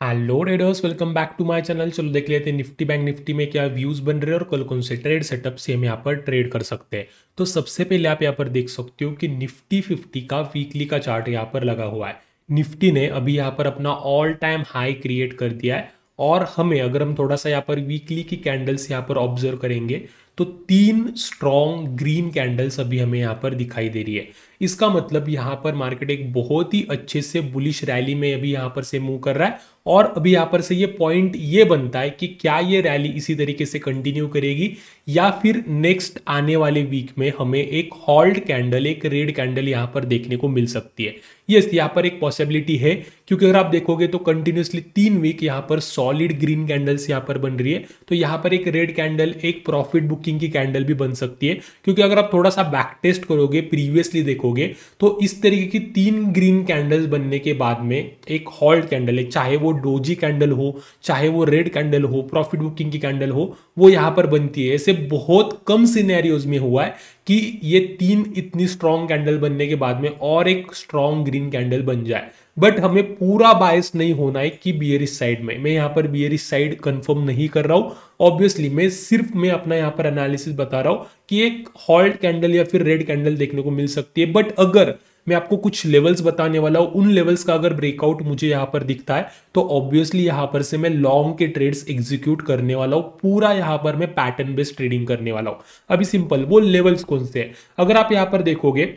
Hello traders, welcome back to my channel. चलो देख लेते हैं निफ्टी बैंक निफ्टी में क्या व्यूज बन रहे हैं और कल कौन से ट्रेड सेटअप से हम यहाँ पर ट्रेड कर सकते हैं। तो सबसे पहले आप यहाँ पर देख सकते हो कि निफ्टी 50 का वीकली का चार्ट यहाँ पर लगा हुआ है। निफ्टी ने अभी यहाँ पर अपना ऑल टाइम हाई क्रिएट कर दिया है और हमें अगर हम थोड़ा सा यहाँ पर वीकली की कैंडल्स यहाँ पर ऑब्जर्व करेंगे तो तीन स्ट्रॉन्ग ग्रीन कैंडल्स अभी हमें यहाँ पर दिखाई दे रही है। इसका मतलब यहाँ पर मार्केट एक बहुत ही अच्छे से बुलिश रैली में अभी यहाँ पर से मूव कर रहा है और अभी यहाँ पर से ये पॉइंट ये बनता है कि क्या ये रैली इसी तरीके से कंटिन्यू करेगी या फिर नेक्स्ट आने वाले वीक में हमें एक हॉल्ट कैंडल, एक रेड कैंडल यहाँ पर देखने को मिल सकती है। यस, यहाँ पर एक पॉसिबिलिटी है क्योंकि अगर आप देखोगे तो कंटिन्यूसली 3 वीक यहाँ पर सॉलिड ग्रीन कैंडल्स यहाँ पर बन रही है। तो यहाँ पर एक रेड कैंडल, एक प्रॉफिट बुकिंग की कैंडल भी बन सकती है क्योंकि अगर आप थोड़ा सा बैक टेस्ट करोगे, प्रीवियसली देखोगे तो इस तरीके की 3 ग्रीन कैंडल्स बनने के बाद में एक हॉल्ट कैंडल है, चाहे वो डोजी कैंडल हो, चाहे वो रेड कैंडल हो, प्रॉफिट बुकिंग की कैंडल हो, वो यहां पर बनती है। ऐसे बहुत कम सिनेरियोज में हुआ है कि ये 3 इतनी स्ट्रॉन्ग कैंडल बनने के बाद में और एक स्ट्रॉन्ग ग्रीन कैंडल बन जाए। बट हमें पूरा बायस नहीं होना है कि बियरिश साइड में, मैं यहाँ पर बियरिश साइड कंफर्म नहीं कर रहा हूं। ऑब्वियसली मैं अपना यहाँ पर एनालिसिस बता रहा हूं कि एक हॉल्ट कैंडल या फिर रेड कैंडल देखने को मिल सकती है। बट अगर मैं आपको कुछ लेवल्स बताने वाला हूं, उन लेवल्स का अगर ब्रेकआउट मुझे यहां पर दिखता है तो ऑब्वियसली यहां पर से मैं लॉन्ग के ट्रेड्स एग्जीक्यूट करने वाला हूं। पूरा यहां पर मैं पैटर्न बेस्ड ट्रेडिंग करने वाला हूं। अभी सिंपल वो लेवल्स कौन से हैं, अगर आप यहां पर देखोगे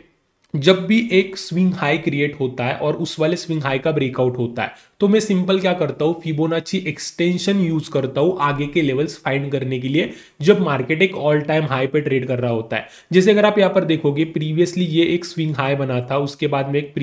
जब भी एक स्विंग हाई क्रिएट होता है और उस वाले स्विंग हाई का ब्रेकआउट होता है तो मैं सिंपल क्या करता हूं, फिबोनाची एक्सटेंशन यूज करता हूं आगे के लेवल्स फाइंड करने के लिए जब मार्केट एक ऑल टाइम हाई पे ट्रेड कर रहा होता है। जैसे अगर आप यहां पर देखोगे प्रीवियसली ये एक स्विंग हाई बना था, उसके बाद में एक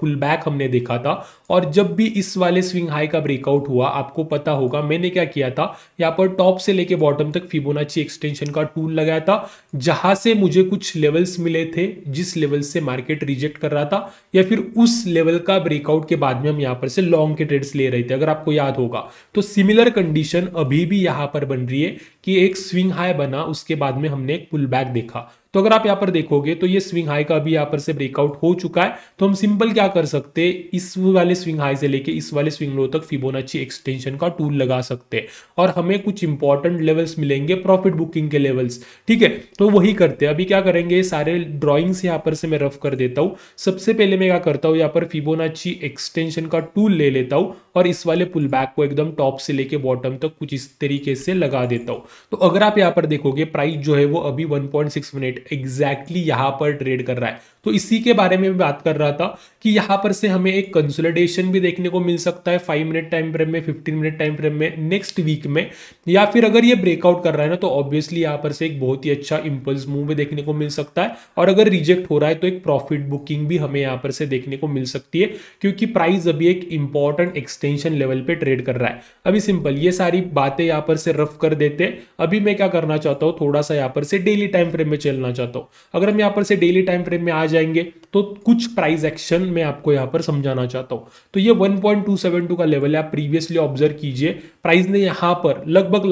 पुल बैक हमने देखा था और जब भी इस वाले स्विंग हाई का ब्रेकआउट हुआ आपको पता होगा मैंने क्या किया था, यहां पर टॉप से लेके बॉटम तक फिबोनाची एक्सटेंशन का टूल लगाया था जहां से मुझे कुछ लेवल्स मिले थे जिस लेवल से मार्केट रिजेक्ट कर रहा था या फिर उस लेवल का ब्रेकआउट के बाद में हम यहां पर से लॉन्ग के ट्रेड्स ले रहे थे। अगर आपको याद होगा तो सिमिलर कंडीशन अभी भी यहां पर बन रही है कि एक स्विंग हाई बना, उसके बाद में हमने एक पुल बैक देखा। तो अगर आप यहां पर देखोगे तो ये स्विंग हाई का भी यहां पर से ब्रेकआउट हो चुका है। तो हम सिंपल क्या कर सकते हैं, इस वाले स्विंग हाई से लेके इस वाले स्विंग लो तक फिबोनाची एक्सटेंशन का टूल लगा सकते हैं और हमें कुछ इंपॉर्टेंट लेवल्स मिलेंगे, प्रॉफिट बुकिंग के लेवल्स। ठीक है, तो वही करते हैं। अभी क्या करेंगे, सारे ड्रॉइंग्स यहां पर से मैं रफ कर देता हूं। सबसे पहले मैं क्या करता हूं, यहां पर फिबोनाची एक्सटेंशन का टूल ले लेता हूं और इस वाले पुल बैक को एकदम टॉप से लेके बॉटम तक कुछ इस तरीके से लगा देता हूं। तो अगर आप यहां पर देखोगे प्राइस जो है वो अभी 1.618 एग्जैक्टली यहां पर ट्रेड कर रहा है। तो इसी के बारे में मैं बात कर रहा था कि यहां पर से हमें एक कंसोलिडेशन भी देखने को मिल सकता है 5 मिनट टाइम फ्रेम में, 15 मिनट टाइम फ्रेम में नेक्स्ट वीक में, या फिर अगर ये ब्रेकआउट कर रहा है ना तो ऑब्वियसली यहां पर से एक बहुत ही अच्छा इंपल्स मूव भी देखने को मिल सकता है और अगर रिजेक्ट हो रहा है तो एक प्रॉफिट बुकिंग भी हमें यहां पर से देखने को मिल सकती है क्योंकि प्राइस अभी एक इंपॉर्टेंट एक्सटेंशन लेवल पे ट्रेड कर रहा है। अभी सिंपल ये सारी बातें यहां पर से रफ कर देते हैं। अभी मैं क्या करना चाहता हूं, थोड़ा सा यहां पर से डेली टाइम फ्रेम में चलना चाहता हूं। अगर हम यहां पर से डेली टाइम फ्रेम में आ जाएंगे तो कुछ प्राइस एक्शन मैं आपको यहां पर समझाना चाहता हूं। तो ये 1.272 का लेवल है, आप प्रीवियसली ऑब्जर्व कीजिए प्राइस ने यहां पर लगभग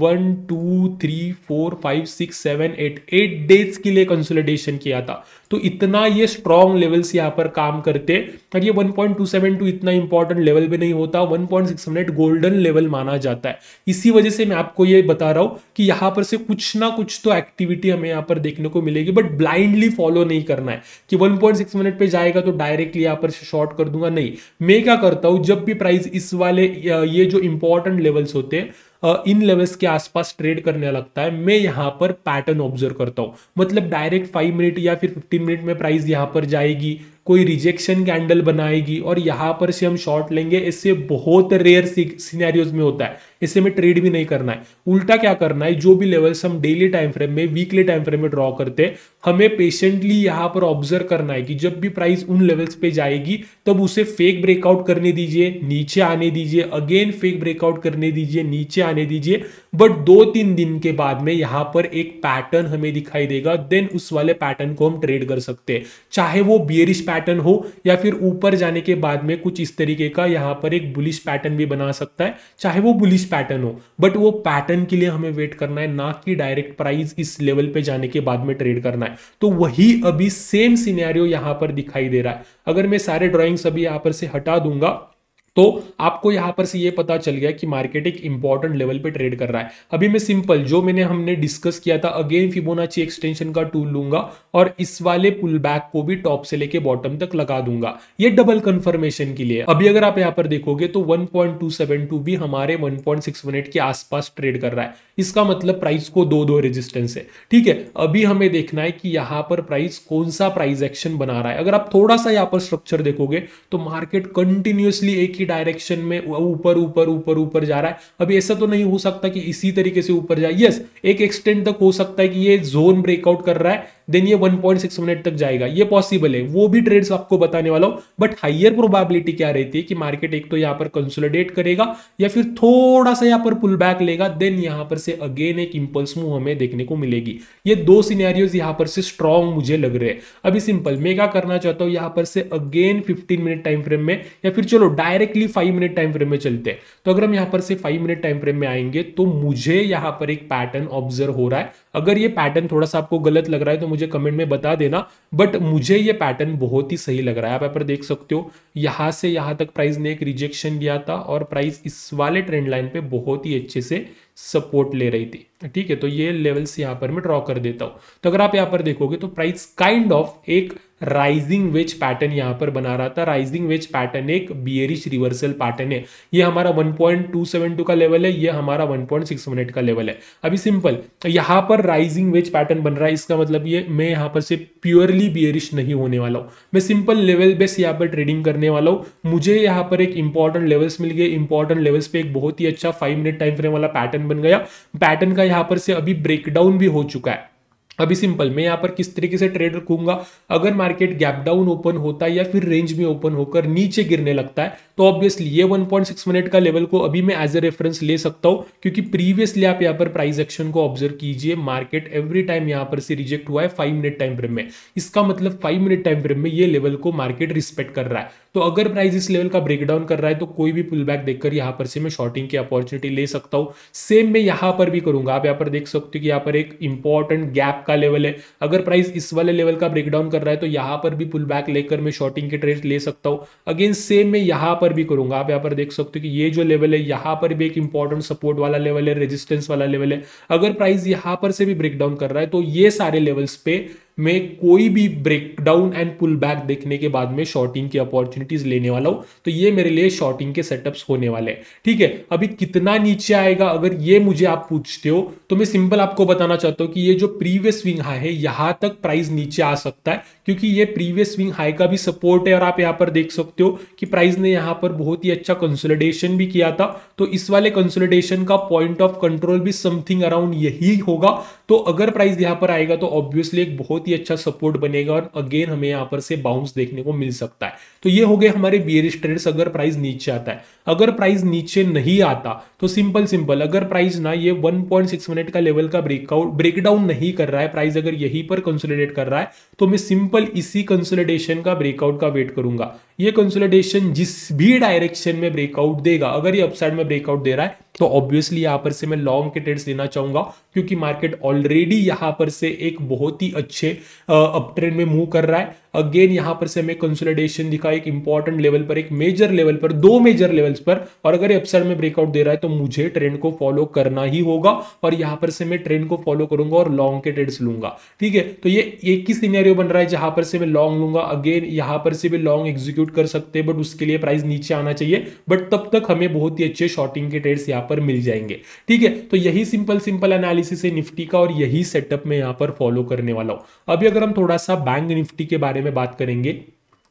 1 2 3 4 5 6 7 8 डेज के लिए कंसोलिडेशन किया था। तो इतना ये स्ट्रॉन्ग लेवल्स यहां पर काम करते और ये 1.272 इतना इंपॉर्टेंट लेवल भी नहीं होता, 1.618 गोल्डन लेवल माना जाता है। इसी वजह से मैं आपको ये बता रहा हूं कि यहां पर से कुछ ना कुछ तो एक्टिविटी हमें यहां पर देखने को मिलेगी, बट ब्लाइंडली फॉलो नहीं करना है कि 1.6 मिनट पे जाएगा तो डायरेक्टली यहां पर से शॉर्ट कर दूंगा। नहीं, मैं क्या करता हूं, जब भी प्राइस इस वाले ये जो इंपॉर्टेंट लेवल्स होते हैं इन लेवल्स के आसपास ट्रेड करने लगता है, मैं यहां पर पैटर्न ऑब्जर्व करता हूं। मतलब डायरेक्ट 5 मिनट या फिर 15 मिनट में प्राइस यहां पर जाएगी, कोई रिजेक्शन कैंडल बनाएगी और यहां पर से हम शॉर्ट लेंगे। इससे बहुत रेयर सिनेरियोज में होता है, इससे में ट्रेड भी नहीं करना है। उल्टा क्या करना है, जो भी लेवल्स हम डेली टाइम फ्रेम में, वीकली टाइम फ्रेम में ड्रॉ करते हैं, हमें पेशेंटली यहां पर ऑब्जर्व करना है कि जब भी प्राइस उन लेवल्स पे जाएगी तब उसे फेक ब्रेकआउट करने दीजिए, नीचे आने दीजिए, अगेन फेक ब्रेकआउट करने दीजिए, नीचे आने दीजिए। बट 2-3 दिन के बाद में यहां पर एक पैटर्न हमें दिखाई देगा, देन उस वाले पैटर्न को हम ट्रेड कर सकते हैं, चाहे वो बियरिश पैटर्न हो या फिर ऊपर जाने के बाद में कुछ इस तरीके का यहां पर एक बुलिश पैटर्न भी बना सकता है, चाहे वो बुलिश पैटर्न हो। बट वो पैटर्न के लिए हमें वेट करना है, ना कि डायरेक्ट प्राइस इस लेवल पे जाने के बाद में ट्रेड करना है। तो वही अभी सेम सिनेरियो यहां पर दिखाई दे रहा है। अगर मैं सारे ड्रॉइंग्स अभी यहां पर से हटा दूंगा तो आपको यहां पर से ये पता चल गया कि मार्केट एक इंपॉर्टेंट लेवल पे ट्रेड कर रहा है। अभी मैं सिंपल जो हमने डिस्कस किया था, अगेन फिबोनाची एक्सटेंशन का टूल लूंगा और इस वाले पुल बैक को भी टॉप से लेके बॉटम तक लगा दूंगा, ये डबल कंफर्मेशन के लिए। अभी अगर आप यहां पर देखोगे तो 1.272 भी हमारे 1.618 के आसपास ट्रेड कर रहा है। इसका मतलब प्राइस को दो रेजिस्टेंस है। ठीक है, अभी हमें देखना है कि यहां पर प्राइस कौन सा प्राइस एक्शन बना रहा है। अगर आप थोड़ा सा यहां पर स्ट्रक्चर देखोगे तो मार्केट कंटिन्यूअसली एक ही डायरेक्शन में ऊपर ऊपर ऊपर ऊपर जा रहा है। अभी ऐसा तो नहीं हो सकता कि इसी तरीके से ऊपर जाए। यस, एक एक्सटेंट तक हो सकता है कि ये जोन ब्रेकआउट कर रहा है, देन ये 1.6 मिनट तक जाएगा, ये पॉसिबल है। वो भी ट्रेड्स आपको बताने वाला हूं, बट हाइयर प्रोबेबिलिटी क्या रहती है कि मार्केट एक तो यहां पर कंसोलिडेट करेगा या फिर थोड़ा सा यहां पर पुल बैक लेगा, देन यहां पर से अगेन एक इंपल्स मूव हमें देखने को मिलेगी। ये दो सिनेरियोज यहां पर से स्ट्रॉन्ग मुझे लग रहे हैं। अभी सिंपल मैं क्या करना चाहता हूं, यहां पर से अगेन 15 मिनट टाइम फ्रेम में या फिर चलो डायरेक्टली 5 मिनट टाइम फ्रेम में चलते हैं। तो अगर हम यहां पर से 5 मिनट टाइम फ्रेम में आएंगे तो मुझे यहां पर एक पैटर्न ऑब्जर्व हो रहा है। अगर ये पैटर्न थोड़ा सा आपको गलत लग रहा है तो मुझे कमेंट में बता देना, बट मुझे ये पैटर्न बहुत ही सही लग रहा है। आप यहाँ पर देख सकते हो यहां से यहां तक प्राइस ने एक रिजेक्शन दिया था और प्राइस इस वाले ट्रेंड लाइन पे बहुत ही अच्छे से सपोर्ट ले रही थी। ठीक है, तो ये लेवल्स यहां पर मैं ड्रॉ कर देता हूं। तो अगर आप यहां पर देखोगे तो प्राइस काइंड ऑफ एक राइजिंग वेज पैटर्न यहां पर बना रहा था। राइजिंग वेज पैटर्न एक बियरिश रिवर्सल पैटर्न है। ये हमारा 1.272 का लेवल है, ये हमारा 1.6 मिनट का लेवल है। अभी सिंपल यहां पर राइजिंग वेज पैटर्न बन रहा है, इसका मतलब ये मैं यहां पर से प्योरली बियरिश नहीं होने वाला हूं, मैं सिंपल लेवल बेस यहां पर ट्रेडिंग करने वाला हूं। मुझे यहां पर एक इंपॉर्टेंट लेवल्स मिल गए, इंपॉर्टेंट लेवल्स पे एक बहुत ही अच्छा 5 मिनट टाइम फ्रेम वाला पैटर्न बन गया। पैटर्न का यहां पर से अभी ब्रेकडाउन भी हो चुका है। अभी सिंपल मैं यहां पर किस तरीके से ट्रेड रखूंगा, अगर मार्केट गैप डाउन ओपन होता है या फिर रेंज में ओपन होकर नीचे गिरने लगता है तो ऑब्वियसली ये 1.6 मिनट का लेवल को अभी मैं एज ए रेफरेंस ले सकता हूं, क्योंकि प्रीवियसली आप यहां पर प्राइस एक्शन को ऑब्जर्व कीजिए, मार्केट एवरी टाइम यहां पर से रिजेक्ट हुआ है 5 मिनट टाइम फ्रेम में। इसका मतलब 5 मिनट टाइम फ्रेम में ये लेवल को मार्केट रिस्पेक्ट कर रहा है। तो अगर प्राइस इस लेवल का ब्रेकडाउन कर रहा है तो कोई भी पुल बैक देखकर यहां पर से मैं शॉर्टिंग की अपॉर्चुनिटी ले सकता हूं। सेम मैं यहां पर भी करूंगा। आप यहां पर देख सकते हो कि यहां पर एक इंपॉर्टेंट गैप का लेवल है। अगर प्राइस इस वाले लेवल का ब्रेकडाउन कर रहा है तो यहां पर भी पुल बैक लेकर मैं शॉर्टिंग के ट्रेड ले सकता हूं। अगेन सेम मैं यहां पर भी करूंगा। आप यहां पर देख सकते हो कि ये जो लेवल है यहां पर भी एक इंपॉर्टेंट सपोर्ट वाला लेवल है, रेजिस्टेंस वाला लेवल है। अगर प्राइस यहां पर से भी ब्रेकडाउन कर रहा है तो ये सारे लेवल्स पे मैं कोई भी ब्रेकडाउन एंड पुल बैक देखने के बाद में शॉर्टिंग की अपॉर्चुनिटीज लेने वाला हूं। तो ये मेरे लिए शॉर्टिंग के सेटअप्स होने वाले हैं। ठीक है, अभी कितना नीचे आएगा अगर ये मुझे आप पूछते हो तो मैं सिंपल आपको बताना चाहता हूं कि ये जो प्रीवियस स्विंग हाई है यहां तक प्राइस नीचे आ सकता है, क्योंकि ये प्रीवियस स्विंग हाई का भी सपोर्ट है। और आप यहां पर देख सकते हो कि प्राइस ने यहां पर बहुत ही अच्छा कंसोलिडेशन भी किया था। तो इस वाले कंसोलिडेशन का पॉइंट ऑफ कंट्रोल भी समथिंग अराउंड यही होगा। तो अगर प्राइस यहां पर आएगा तो ऑब्वियसली एक बहुत ही अच्छा सपोर्ट बनेगा और अगेन हमें यहां पर से बाउंस देखने को मिल सकता है। तो ये हो गए हमारे बियरिश ट्रेड्स अगर प्राइस नीचे आता है। अगर प्राइस नीचे नहीं आता तो सिंपल अगर प्राइस ना ये 1.6 मिनट का लेवल का ब्रेकडाउन नहीं कर रहा है, प्राइस अगर यहीं पर कंसोलिडेट कर रहा है तो मैं सिंपल इसी कंसोलिडेशन का ब्रेकआउट का वेट करूंगा। ये कंसोलिडेशन जिस भी डायरेक्शन में ब्रेकआउट देगा, अगर ये अपसाइड में ब्रेकआउट दे रहा है तो ऑब्वियसली यहां पर से मैं लॉन्ग के ट्रेड्स लेना चाहूंगा, क्योंकि मार्केट ऑलरेडी यहां पर से एक बहुत ही अच्छे अप ट्रेंड में मूव कर रहा है। अगेन यहां पर से हमें कंसोलिडेशन दिखा एक इंपॉर्टेंट लेवल पर, एक मेजर लेवल पर, दो मेजर लेवल्स पर, और अगर अपसाइड में ब्रेकआउट दे रहा है तो मुझे ट्रेंड को फॉलो करना ही होगा और यहां पर से मैं ट्रेंड को फॉलो करूंगा और लॉन्ग के ट्रेड्स लूंगा। ठीक है, तो ये एक ही सिनेरियो बन रहा है जहां पर से मैं लॉन्ग लूंगा। अगेन यहां पर से भी लॉन्ग एग्जीक्यूट कर सकते हैं, बट उसके लिए प्राइस नीचे आना चाहिए, बट तब तक हमें बहुत ही अच्छे शॉर्टिंग के ट्रेड्स यहां पर मिल जाएंगे। ठीक है, तो यही सिंपल एनालिसिस है निफ्टी का और यही सेटअप मैं यहां पर फॉलो करने वाला हूं। अभी अगर हम थोड़ा सा बैंक निफ्टी के बारे में बात करेंगे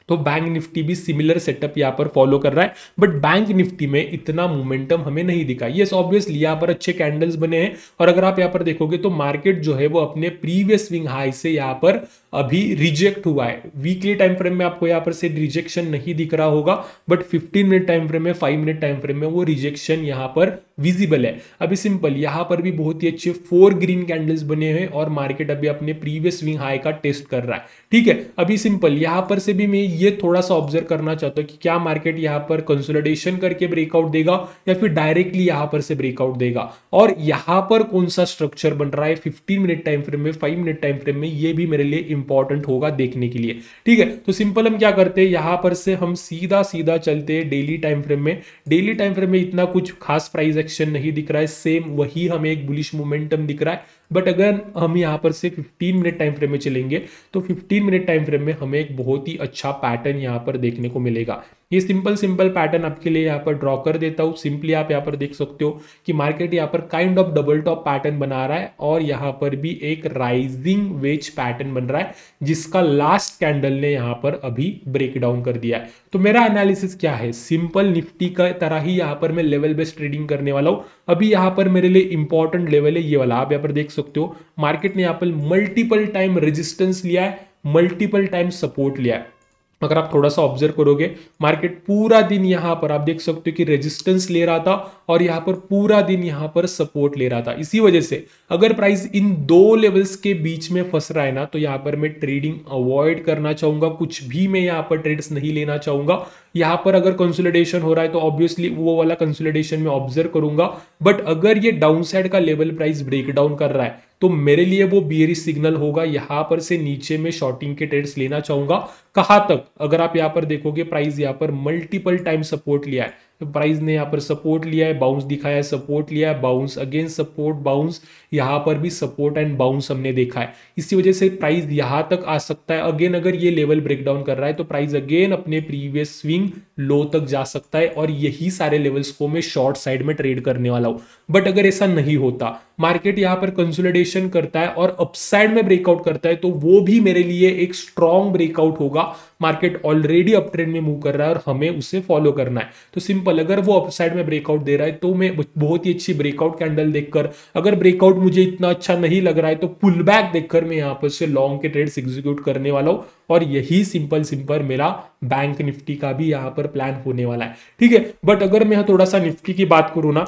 तो बैंक निफ्टी भी सिमिलर सेटअप यहां पर फॉलो कर रहा है, बट बैंक निफ्टी में इतना मोमेंटम हमें नहीं दिखा। यस, ऑब्वियसली यहां पर अच्छे कैंडल्स बने हैं और अगर आप यहां पर देखोगे तो मार्केट जो है वो अपने प्रीवियस स्विंग हाई से यहां पर अभी रिजेक्ट हुआ है। वीकली टाइम फ्रेम में आपको यहां पर से रिजेक्शन नहीं दिख रहा होगा, बट 15 मिनट टाइम फ्रेम में, 5 मिनट टाइम फ्रेम में वो रिजेक्शन यहां पर विजिबल है। अभी सिंपल यहां पर भी बहुत ही अच्छे 4 ग्रीन कैंडल्स बने हैं और मार्केट अभी अपने प्रीवियस स्विंग हाई का टेस्ट कर रहा है। ठीक है, अभी सिंपल यहां पर से भी मैं ये थोड़ा सा ऑब्जर्व करना चाहता हूं कि क्या मार्केट यहां पर कंसोलिडेशन करके ब्रेकआउट देगा या फिर डायरेक्टली यहां पर से ब्रेकआउट देगा, और यहां पर कौन सा स्ट्रक्चर बन रहा है 15 मिनट टाइम फ्रेम में, 5 मिनट टाइम फ्रेम में, ये भी मेरे लिए इंपॉर्टेंट होगा देखने के लिए। ठीक है, तो सिंपल हम क्या करते हैं, यहां पर से हम सीधा सीधा चलते हैं डेली टाइम फ्रेम में। डेली टाइम फ्रेम में इतना कुछ खास प्राइस एक्शन नहीं दिख रहा है, सेम वही हमें एक बुलिश मोमेंटम दिख रहा है। बट अगर हम यहां पर से 15 मिनट टाइम फ्रेम में चलेंगे तो 15 मिनट टाइम फ्रेम में हमें एक बहुत ही अच्छा पैटर्न यहां पर देखने को मिलेगा। ये सिंपल पैटर्न आपके लिए यहाँ पर ड्रॉ कर देता हूं। सिंपली आप यहाँ पर देख सकते हो कि मार्केट यहाँ पर kind of double top pattern बना रहा है और यहाँ पर भी एक राइजिंग वेज पैटर्न बन रहा है, जिसका लास्ट कैंडल ने यहाँ पर अभी ब्रेक डाउन कर दिया है। तो मेरा एनालिसिस क्या है, सिंपल निफ्टी का तरह ही यहाँ पर मैं लेवल बेस्ड ट्रेडिंग करने वाला हूँ। अभी यहाँ पर मेरे लिए इंपॉर्टेंट लेवल है ये वाला, आप यहाँ पर देख सकते हो मार्केट ने यहाँ पर मल्टीपल टाइम रेजिस्टेंस लिया है, मल्टीपल टाइम सपोर्ट लिया है। अगर आप थोड़ा सा ऑब्जर्व करोगे मार्केट पूरा दिन यहां पर आप देख सकते हो कि रेजिस्टेंस ले रहा था और यहां पर पूरा दिन यहां पर सपोर्ट ले रहा था। इसी वजह से अगर प्राइस इन दो लेवल्स के बीच में फंस रहा है ना, तो यहां पर मैं ट्रेडिंग अवॉइड करना चाहूंगा, कुछ भी मैं यहां पर ट्रेड्स नहीं लेना चाहूंगा। यहां पर अगर कंसोलिडेशन हो रहा है तो ऑब्वियसली वो वाला कंसोलिडेशन में ऑब्जर्व करूंगा। बट अगर ये डाउन साइड का लेवल प्राइस ब्रेक डाउन कर रहा है तो मेरे लिए वो बियरिश सिग्नल होगा, यहां पर से नीचे में शॉर्टिंग के ट्रेड्स लेना चाहूंगा। कहां तक, अगर आप यहां पर देखोगे प्राइस यहां पर मल्टीपल टाइम सपोर्ट लिया है, प्राइस ने यहां पर सपोर्ट लिया है, बाउंस दिखाया है, सपोर्ट लिया है, बाउंस, अगेन सपोर्ट, बाउंस, यहां पर भी सपोर्ट एंड बाउंस हमने देखा है। इसी वजह से प्राइस यहां तक आ सकता है। अगेन अगर ये लेवल ब्रेकडाउन कर रहा है तो प्राइस अगेन अपने प्रीवियस स्विंग लो तक जा सकता है और यही सारे लेवल्स को मैं शॉर्ट साइड में ट्रेड करने वाला हूं। बट अगर ऐसा नहीं होता, मार्केट यहां पर कंसोलिडेशन करता है और अपसाइड में ब्रेकआउट करता है, तो वो भी मेरे लिए एक स्ट्रॉन्ग ब्रेकआउट होगा। मार्केट ऑलरेडी अप ट्रेंड में मूव कर रहा है और हमें उसे फॉलो करना है। तो सिंपल, अगर वो अपसाइड में ब्रेकआउट दे रहा है तो मैं बहुत ही अच्छी ब्रेकआउट कैंडल देखकर, अगर ब्रेकआउट मुझे इतना अच्छा नहीं लग रहा है तो पुल बैक देखकर मैं यहां पर से लॉन्ग के ट्रेड्स एग्जीक्यूट करने वाला हूं। और यही सिंपल मेरा बैंक निफ्टी का भी यहां पर प्लान होने वाला है। ठीक है, बट अगर मैं थोड़ा सा निफ्टी की बात करूं ना,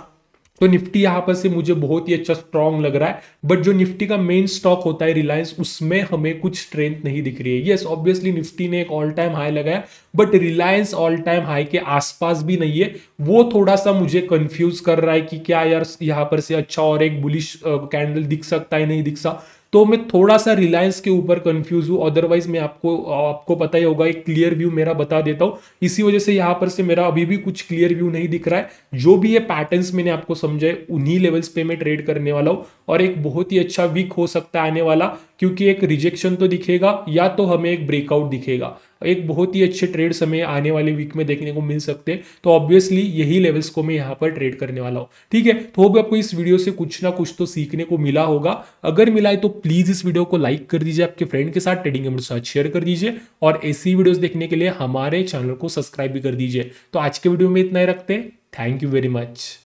तो निफ्टी यहां पर से मुझे बहुत ही अच्छा स्ट्रॉन्ग लग रहा है। बट जो निफ्टी का मेन स्टॉक होता है रिलायंस, उसमें हमें कुछ स्ट्रेंथ नहीं दिख रही है। यस, ऑब्वियसली निफ्टी ने एक ऑल टाइम हाई लगाया, but Reliance all time high के आसपास भी नहीं है। वो थोड़ा सा मुझे कंफ्यूज कर रहा है कि क्या यार यहां पर से अच्छा और एक बुलिश कैंडल दिख सकता है, नहीं दिख सकता। तो मैं थोड़ा सा रिलायंस के ऊपर कंफ्यूज हूं। अदरवाइज मैं आपको पता ही होगा, एक क्लियर व्यू मेरा बता देता हूं। इसी वजह से यहां पर से मेरा अभी भी कुछ क्लियर व्यू नहीं दिख रहा है। जो भी ये पैटर्न्स मैंने आपको समझाए उन्हीं लेवल्स पे मैं ट्रेड करने वाला हूं और एक बहुत ही अच्छा वीक हो सकता है आने वाला, क्योंकि एक रिजेक्शन तो दिखेगा या तो हमें एक ब्रेकआउट दिखेगा। एक बहुत ही अच्छे ट्रेड्स हमें आने वाले वीक में देखने को मिल सकते हैं। तो ऑब्वियसली यही लेवल्स को मैं यहाँ पर ट्रेड करने वाला हूँ। ठीक है, तो होप आपको इस वीडियो से कुछ ना कुछ तो सीखने को मिला होगा। अगर मिला है तो प्लीज इस वीडियो को लाइक कर दीजिए, आपके फ्रेंड के साथ, ट्रेडिंग के साथ शेयर कर दीजिए और ऐसी वीडियोस देखने के लिए हमारे चैनल को सब्सक्राइब भी कर दीजिए। तो आज के वीडियो में इतना ही रखते हैं। Thank you very much.